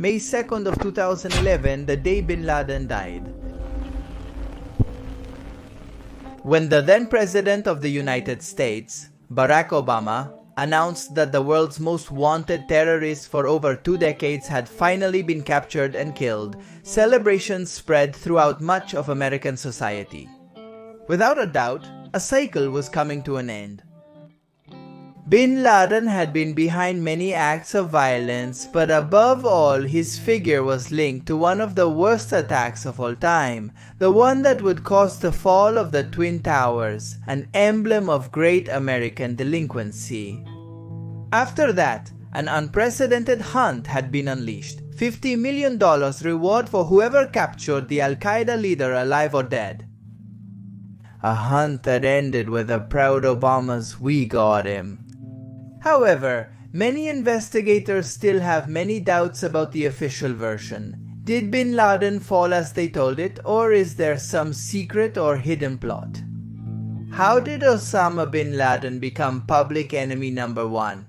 May 2nd of 2011, the day Bin Laden died. When the then President of the United States, Barack Obama, announced that the world's most wanted terrorist for over 2 decades had finally been captured and killed, celebrations spread throughout much of American society. Without a doubt, a cycle was coming to an end. Bin Laden had been behind many acts of violence, but above all, his figure was linked to one of the worst attacks of all time, the one that would cause the fall of the Twin Towers, an emblem of great American delinquency. After that, an unprecedented hunt had been unleashed. $50 million reward for whoever captured the Al-Qaeda leader alive or dead. A hunt that ended with a proud Obama's "We got him." However, many investigators still have many doubts about the official version. Did Bin Laden fall as they told it, or is there some secret or hidden plot? How did Osama bin Laden become public enemy number 1?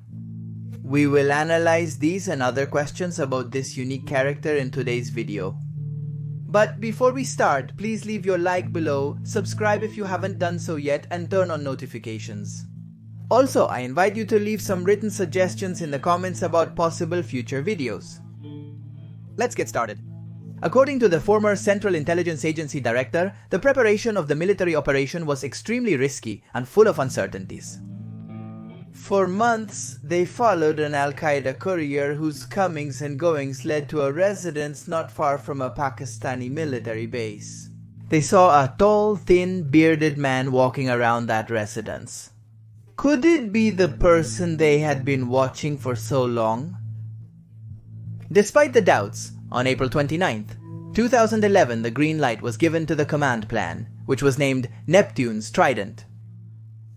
We will analyze these and other questions about this unique character in today's video. But before we start, please leave your like below, subscribe if you haven't done so yet, and turn on notifications. Also, I invite you to leave some written suggestions in the comments about possible future videos. Let's get started. According to the former Central Intelligence Agency director, the preparation of the military operation was extremely risky and full of uncertainties. For months, they followed an Al-Qaeda courier whose comings and goings led to a residence not far from a Pakistani military base. They saw a tall, thin, bearded man walking around that residence. Could it be the person they had been watching for so long? Despite the doubts, on April 29th, 2011, the green light was given to the command plan, which was named Neptune's Trident.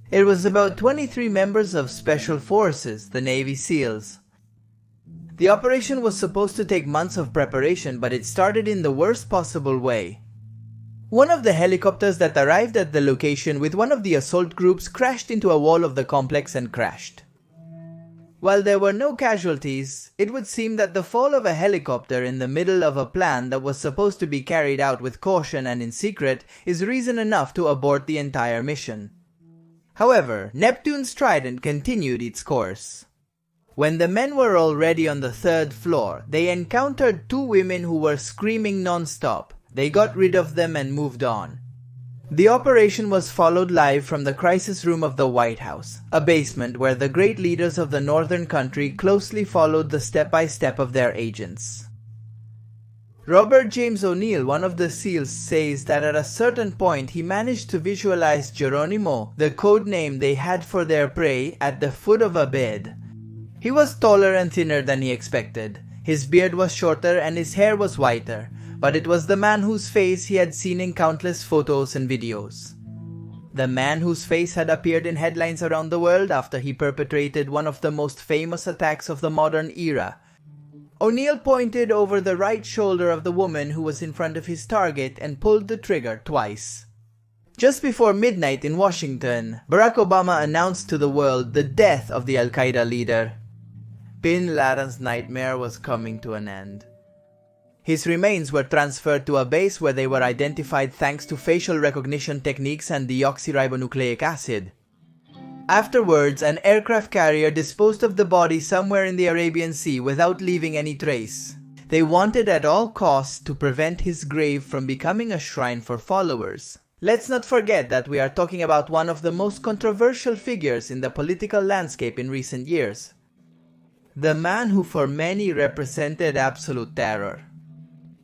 It was about 23 members of Special Forces, the Navy SEALs. The operation was supposed to take months of preparation, but it started in the worst possible way. One of the helicopters that arrived at the location with one of the assault groups crashed into a wall of the complex and crashed. While there were no casualties, it would seem that the fall of a helicopter in the middle of a plan that was supposed to be carried out with caution and in secret is reason enough to abort the entire mission. However, Neptune's Trident continued its course. When the men were already on the 3rd floor, they encountered 2 women who were screaming non-stop. They got rid of them and moved on. The operation was followed live from the crisis room of the White House, a basement where the great leaders of the northern country closely followed the step-by-step of their agents. Robert James O'Neill, one of the SEALs, says that at a certain point he managed to visualize Geronimo, the code name they had for their prey, at the foot of a bed. He was taller and thinner than he expected. His beard was shorter and his hair was whiter. But it was the man whose face he had seen in countless photos and videos. The man whose face had appeared in headlines around the world after he perpetrated one of the most famous attacks of the modern era. O'Neill pointed over the right shoulder of the woman who was in front of his target and pulled the trigger twice. Just before midnight in Washington, Barack Obama announced to the world the death of the Al-Qaeda leader. Bin Laden's nightmare was coming to an end. His remains were transferred to a base where they were identified thanks to facial recognition techniques and deoxyribonucleic acid. Afterwards, an aircraft carrier disposed of the body somewhere in the Arabian Sea without leaving any trace. They wanted at all costs to prevent his grave from becoming a shrine for followers. Let's not forget that we are talking about one of the most controversial figures in the political landscape in recent years. The man who for many represented absolute terror.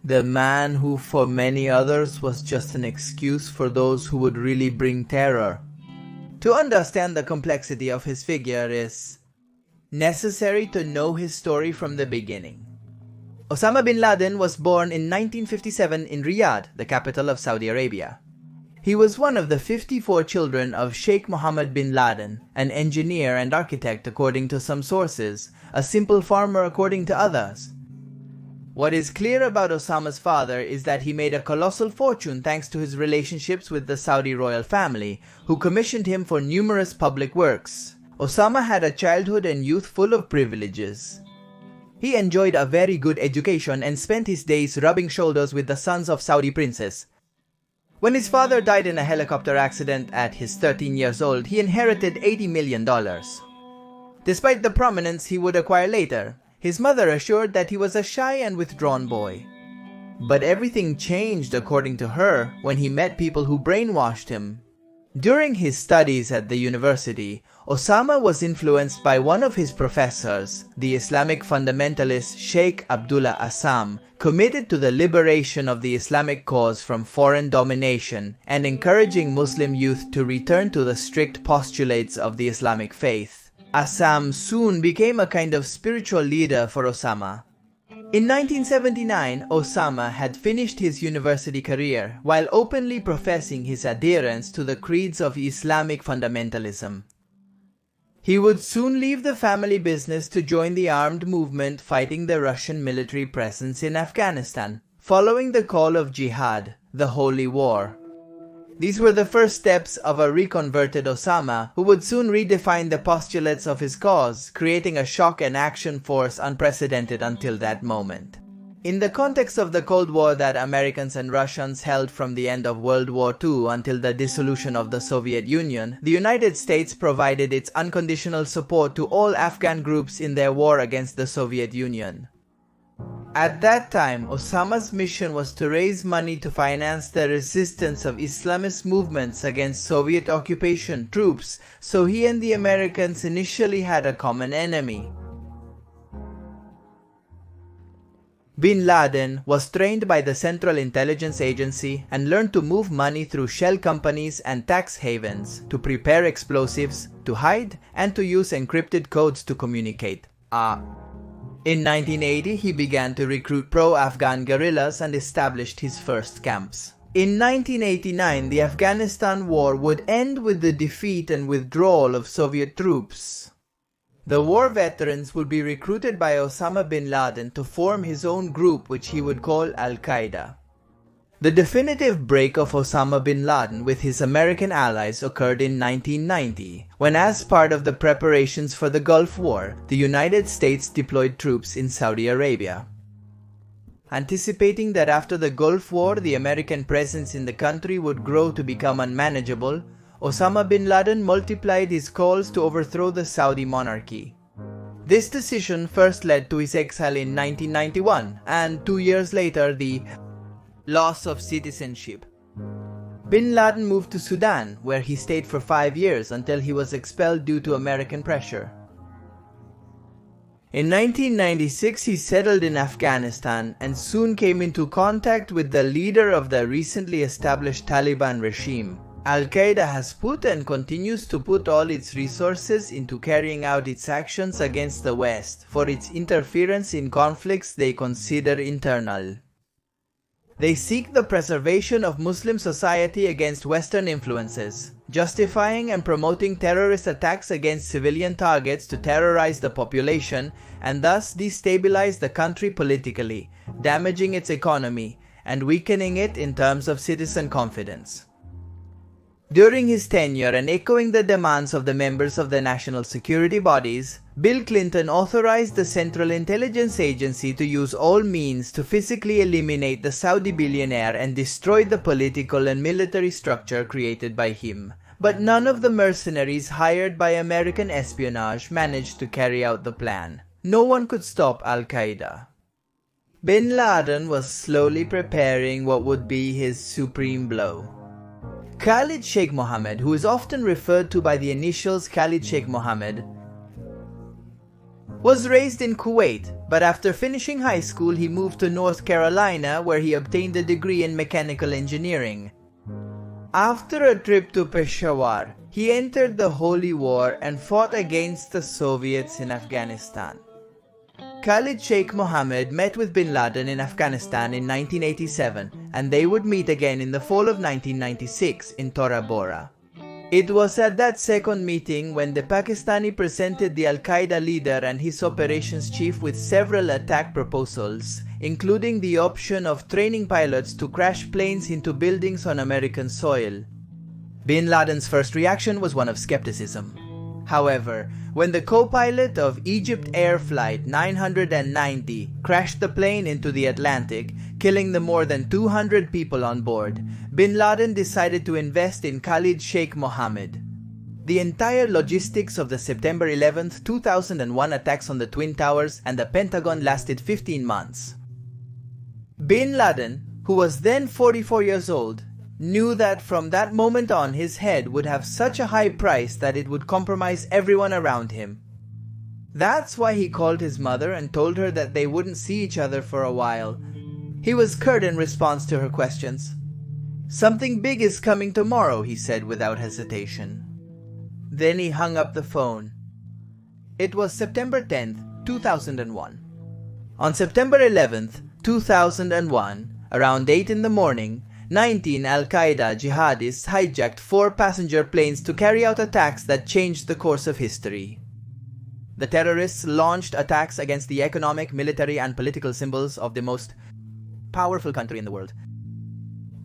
The man who for many others was just an excuse for those who would really bring terror. To understand the complexity of his figure is necessary to know his story from the beginning. Osama bin Laden was born in 1957 in Riyadh, the capital of Saudi Arabia. He was one of the 54 children of Sheikh Mohammed bin Laden, an engineer and architect according to some sources, a simple farmer according to others. What is clear about Osama's father is that he made a colossal fortune thanks to his relationships with the Saudi royal family, who commissioned him for numerous public works. Osama had a childhood and youth full of privileges. He enjoyed a very good education and spent his days rubbing shoulders with the sons of Saudi princes. When his father died in a helicopter accident at his 13 years old, he inherited $80 million. Despite the prominence he would acquire later, his mother assured that he was a shy and withdrawn boy. But everything changed, according to her, when he met people who brainwashed him. During his studies at the university, Osama was influenced by one of his professors, the Islamic fundamentalist Sheikh Abdullah Assam, committed to the liberation of the Islamic cause from foreign domination and encouraging Muslim youth to return to the strict postulates of the Islamic faith. Assam soon became a kind of spiritual leader for Osama. In 1979, Osama had finished his university career while openly professing his adherence to the creeds of Islamic fundamentalism. He would soon leave the family business to join the armed movement fighting the Russian military presence in Afghanistan, following the call of jihad, the holy war. These were the first steps of a reconverted Osama who would soon redefine the postulates of his cause, creating a shock and action force unprecedented until that moment. In the context of the Cold War that Americans and Russians held from the end of World War II until the dissolution of the Soviet Union, the United States provided its unconditional support to all Afghan groups in their war against the Soviet Union. At that time, Osama's mission was to raise money to finance the resistance of Islamist movements against Soviet occupation troops, so he and the Americans initially had a common enemy. Bin Laden was trained by the Central Intelligence Agency and learned to move money through shell companies and tax havens, to prepare explosives, to hide, and to use encrypted codes to communicate. In 1980, he began to recruit pro-Afghan guerrillas and established his first camps. In 1989, the Afghanistan war would end with the defeat and withdrawal of Soviet troops. The war veterans would be recruited by Osama bin Laden to form his own group, which he would call Al-Qaeda. The definitive break of Osama bin Laden with his American allies occurred in 1990, when, as part of the preparations for the Gulf War, the United States deployed troops in Saudi Arabia. Anticipating that after the Gulf War the American presence in the country would grow to become unmanageable, Osama bin Laden multiplied his calls to overthrow the Saudi monarchy. This decision first led to his exile in 1991, and 2 years later the loss of citizenship. Bin Laden moved to Sudan, where he stayed for 5 years until he was expelled due to American pressure. In 1996, he settled in Afghanistan and soon came into contact with the leader of the recently established Taliban regime. Al-Qaeda has put and continues to put all its resources into carrying out its actions against the West for its interference in conflicts they consider internal. They seek the preservation of Muslim society against Western influences, justifying and promoting terrorist attacks against civilian targets to terrorize the population and thus destabilize the country politically, damaging its economy and weakening it in terms of citizen confidence. During his tenure and echoing the demands of the members of the national security bodies, Bill Clinton authorized the Central Intelligence Agency to use all means to physically eliminate the Saudi billionaire and destroy the political and military structure created by him. But none of the mercenaries hired by American espionage managed to carry out the plan. No one could stop Al-Qaeda. Bin Laden was slowly preparing what would be his supreme blow. Khalid Sheikh Mohammed, who is often referred to by the initials Khalid Sheikh Mohammed, was raised in Kuwait, but after finishing high school he moved to North Carolina where he obtained a degree in mechanical engineering. After a trip to Peshawar, he entered the Holy War and fought against the Soviets in Afghanistan. Khalid Sheikh Mohammed met with bin Laden in Afghanistan in 1987, and they would meet again in the fall of 1996 in Tora Bora. It was at that second meeting when the Pakistani presented the Al-Qaeda leader and his operations chief with several attack proposals, including the option of training pilots to crash planes into buildings on American soil. Bin Laden's first reaction was one of skepticism. However, when the co-pilot of Egypt Air Flight 990 crashed the plane into the Atlantic, killing the more than 200 people on board, bin Laden decided to invest in Khalid Sheikh Mohammed. The entire logistics of the September 11, 2001 attacks on the Twin Towers and the Pentagon lasted 15 months. Bin Laden, who was then 44 years old, knew that from that moment on his head would have such a high price that it would compromise everyone around him. That's why he called his mother and told her that they wouldn't see each other for a while. He was curt in response to her questions. "Something big is coming tomorrow," he said without hesitation. Then he hung up the phone. It was September 10th, 2001. On September 11th, 2001, around 8 in the morning, 19 Al-Qaeda jihadists hijacked 4 passenger planes to carry out attacks that changed the course of history. The terrorists launched attacks against the economic, military, and political symbols of the most powerful country in the world.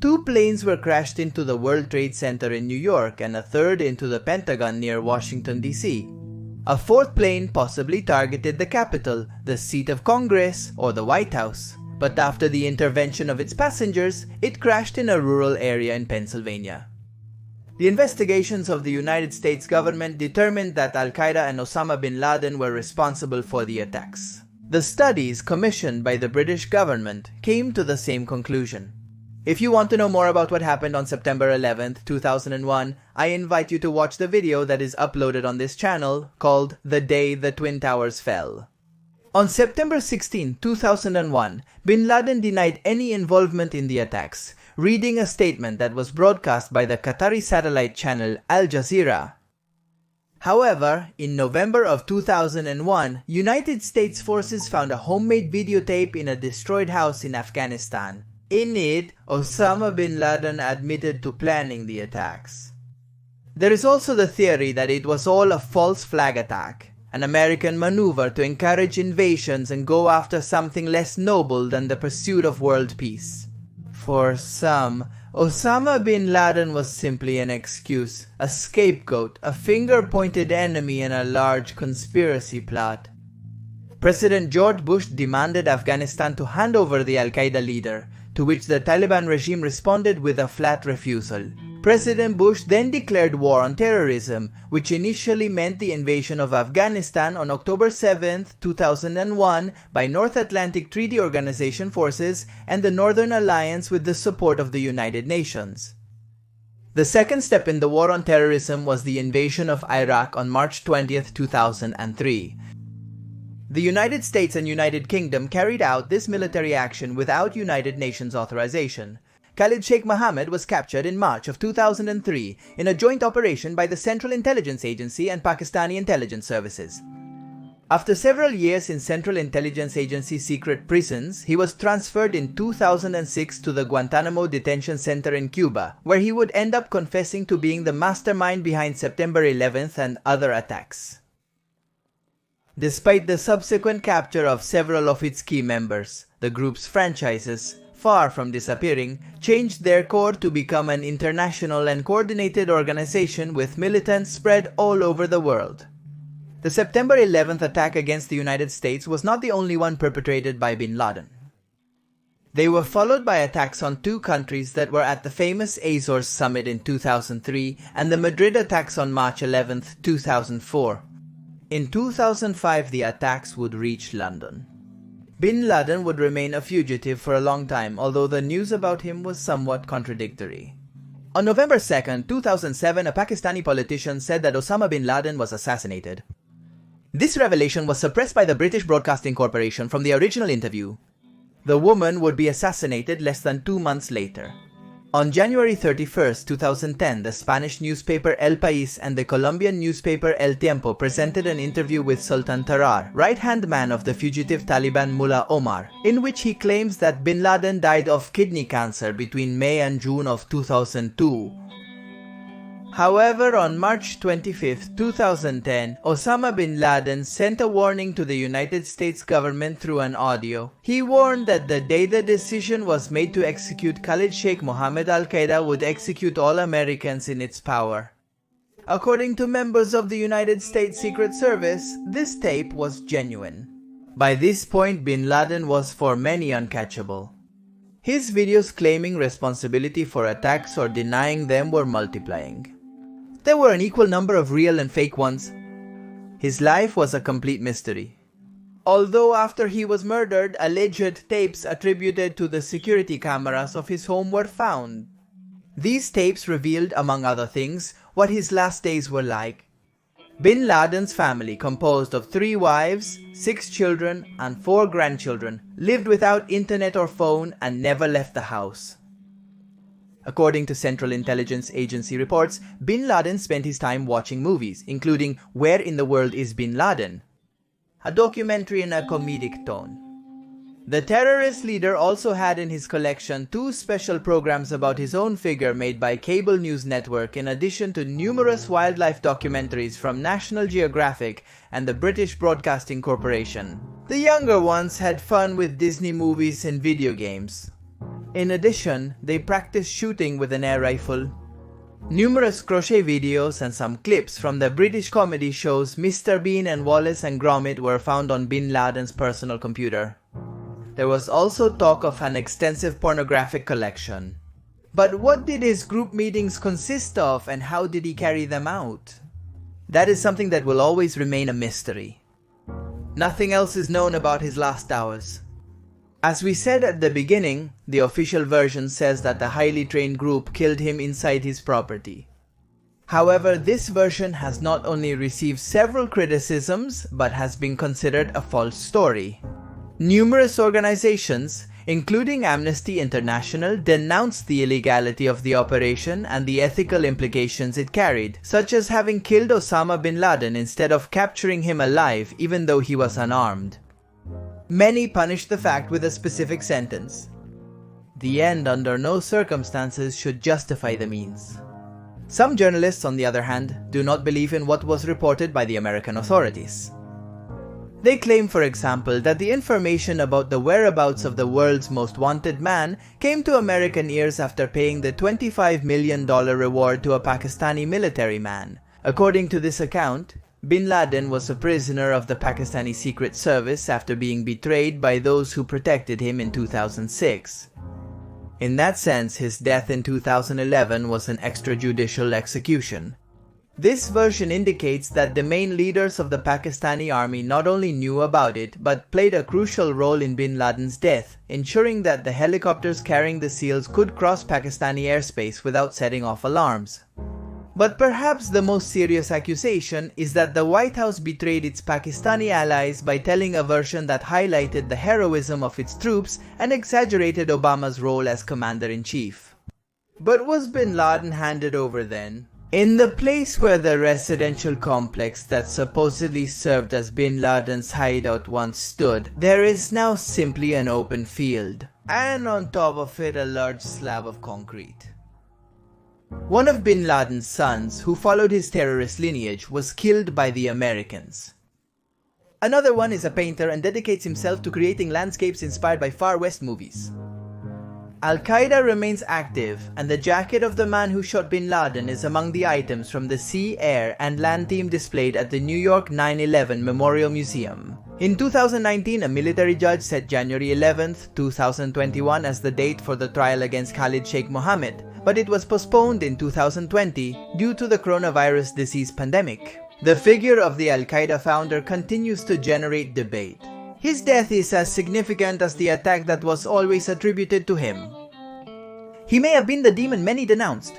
2 planes were crashed into the World Trade Center in New York and a third into the Pentagon near Washington, D.C. A 4th plane possibly targeted the Capitol, the seat of Congress, or the White House. But after the intervention of its passengers, it crashed in a rural area in Pennsylvania. The investigations of the United States government determined that Al-Qaeda and Osama bin Laden were responsible for the attacks. The studies commissioned by the British government came to the same conclusion. If you want to know more about what happened on September 11th, 2001, I invite you to watch the video that is uploaded on this channel called The Day the Twin Towers Fell. On September 16, 2001, bin Laden denied any involvement in the attacks, reading a statement that was broadcast by the Qatari satellite channel Al Jazeera. However, in November of 2001, United States forces found a homemade videotape in a destroyed house in Afghanistan. In it, Osama bin Laden admitted to planning the attacks. There is also the theory that it was all a false flag attack, an American maneuver to encourage invasions and go after something less noble than the pursuit of world peace. For some, Osama bin Laden was simply an excuse, a scapegoat, a finger-pointed enemy in a large conspiracy plot. President George Bush demanded Afghanistan to hand over the Al-Qaeda leader, to which the Taliban regime responded with a flat refusal. President Bush then declared war on terrorism, which initially meant the invasion of Afghanistan on October 7, 2001 by North Atlantic Treaty Organization forces and the Northern Alliance with the support of the United Nations. The second step in the war on terrorism was the invasion of Iraq on March 20, 2003. The United States and United Kingdom carried out this military action without United Nations authorization. Khalid Sheikh Mohammed was captured in March of 2003 in a joint operation by the Central Intelligence Agency and Pakistani intelligence services. After several years in Central Intelligence Agency secret prisons, he was transferred in 2006 to the Guantanamo Detention Center in Cuba, where he would end up confessing to being the mastermind behind September 11th and other attacks. Despite the subsequent capture of several of its key members, the group's franchises, far from disappearing, changed their core to become an international and coordinated organization with militants spread all over the world. The September 11th attack against the United States was not the only one perpetrated by bin Laden. They were followed by attacks on 2 countries that were at the famous Azores summit in 2003 and the Madrid attacks on March 11, 2004. In 2005, the attacks would reach London. Bin Laden would remain a fugitive for a long time, although the news about him was somewhat contradictory. On November 2, 2007, a Pakistani politician said that Osama bin Laden was assassinated. This revelation was suppressed by the British Broadcasting Corporation from the original interview. The woman would be assassinated less than 2 months later. On January 31, 2010, the Spanish newspaper El País and the Colombian newspaper El Tiempo presented an interview with Sultan Tarar, right-hand man of the fugitive Taliban Mullah Omar, in which he claims that bin Laden died of kidney cancer between May and June of 2002. However, on March 25, 2010, Osama bin Laden sent a warning to the United States government through an audio. He warned that the day the decision was made to execute Khalid Sheikh Mohammed, Al-Qaeda would execute all Americans in its power. According to members of the United States Secret Service, this tape was genuine. By this point, bin Laden was for many uncatchable. His videos claiming responsibility for attacks or denying them were multiplying. There were an equal number of real and fake ones. His life was a complete mystery. Although after he was murdered, alleged tapes attributed to the security cameras of his home were found. These tapes revealed, among other things, what his last days were like. Bin Laden's family, composed of 3 wives, 6 children, and 4 grandchildren, lived without internet or phone and never left the house. According to Central Intelligence Agency reports, bin Laden spent his time watching movies, including Where in the World is Bin Laden?, a documentary in a comedic tone. The terrorist leader also had in his collection 2 special programs about his own figure made by cable news network, in addition to numerous wildlife documentaries from National Geographic and the British Broadcasting Corporation. The younger ones had fun with Disney movies and video games. In addition, they practiced shooting with an air rifle. Numerous crochet videos and some clips from the British comedy shows Mr. Bean and Wallace and Gromit were found on bin Laden's personal computer. There was also talk of an extensive pornographic collection. But what did his group meetings consist of, and how did he carry them out? That is something that will always remain a mystery. Nothing else is known about his last hours. As we said at the beginning, the official version says that the highly trained group killed him inside his property. However, this version has not only received several criticisms, but has been considered a false story. Numerous organizations, including Amnesty International, denounced the illegality of the operation and the ethical implications it carried, such as having killed Osama bin Laden instead of capturing him alive even though he was unarmed. Many punished the fact with a specific sentence. The end under no circumstances should justify the means. Some journalists, on the other hand, do not believe in what was reported by the American authorities. They claim, for example, that the information about the whereabouts of the world's most wanted man came to American ears after paying the $25 million reward to a Pakistani military man. According to this account, bin Laden was a prisoner of the Pakistani Secret Service after being betrayed by those who protected him in 2006. In that sense, his death in 2011 was an extrajudicial execution. This version indicates that the main leaders of the Pakistani army not only knew about it, but played a crucial role in bin Laden's death, ensuring that the helicopters carrying the SEALs could cross Pakistani airspace without setting off alarms. But perhaps the most serious accusation is that the White House betrayed its Pakistani allies by telling a version that highlighted the heroism of its troops and exaggerated Obama's role as commander-in-chief. But was bin Laden handed over then? In the place where the residential complex that supposedly served as bin Laden's hideout once stood, there is now simply an open field, and on top of it a large slab of concrete. One of bin Laden's sons, who followed his terrorist lineage, was killed by the Americans. Another one is a painter and dedicates himself to creating landscapes inspired by Far West movies. Al-Qaeda remains active, and the jacket of the man who shot bin Laden is among the items from the Sea, Air, and Land team displayed at the New York 9/11 Memorial Museum. In 2019, a military judge set January 11, 2021 as the date for the trial against Khalid Sheikh Mohammed, but it was postponed in 2020 due to the coronavirus disease pandemic. The figure of the Al-Qaeda founder continues to generate debate. His death is as significant as the attack that was always attributed to him. He may have been the demon many denounced.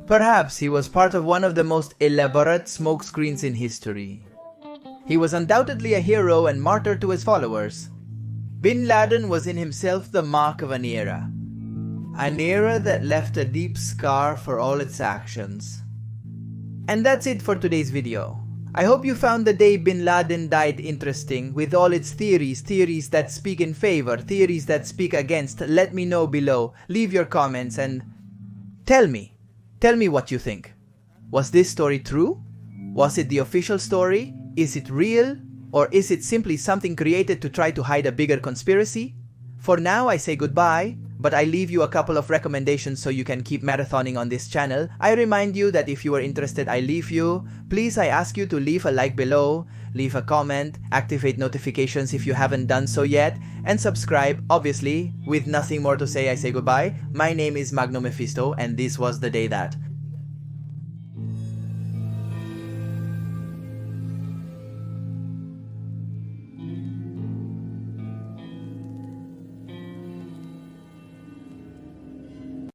Perhaps he was part of one of the most elaborate smokescreens in history. He was undoubtedly a hero and martyr to his followers. Bin Laden was in himself the mark of an era. An era that left a deep scar for all its actions. And that's it for today's video. I hope you found the day bin Laden died interesting, with all its theories that speak in favor, theories that speak against. Let me know below, leave your comments, and tell me what you think. Was this story true? Was it the official story? Is it real? Or is it simply something created to try to hide a bigger conspiracy? For now, I say goodbye, but I leave you a couple of recommendations so you can keep marathoning on this channel. I remind you that if you are interested, please I ask you to leave a like below, leave a comment, activate notifications if you haven't done so yet, and subscribe. Obviously, with nothing more to say, I say goodbye. My name is Magno Mephisto, and this was The Day That.